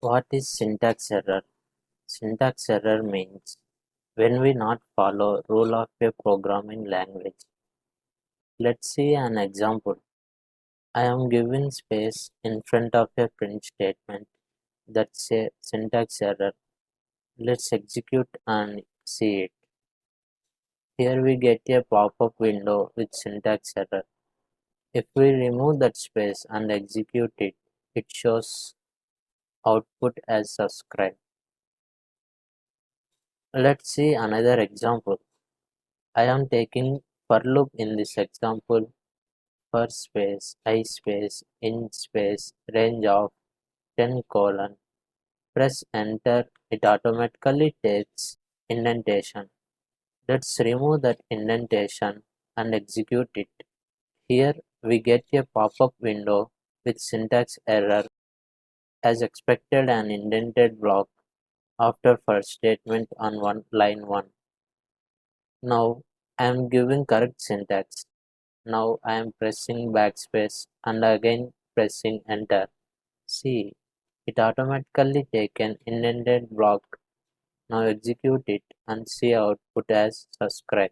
What is syntax error? Syntax error means when we not follow rule of a programming language. Let's see an example. I am given space in front of a print statement. That's a syntax error. Let's execute and see it. Here we get a pop-up window with syntax error. If we remove that space and execute it, it shows output as subscribe. Let's see another example. I am taking for loop in this example for space, I space, in space, range of 10 colon. Press enter, it automatically takes indentation. Let's remove that indentation and execute it. Here we get a pop-up window with syntax error. As expected, an indented block after first statement on line 1. Now I am giving correct syntax. Now I am pressing backspace and again pressing enter. See, it automatically taken indented block. Now execute it and see output as subscribe.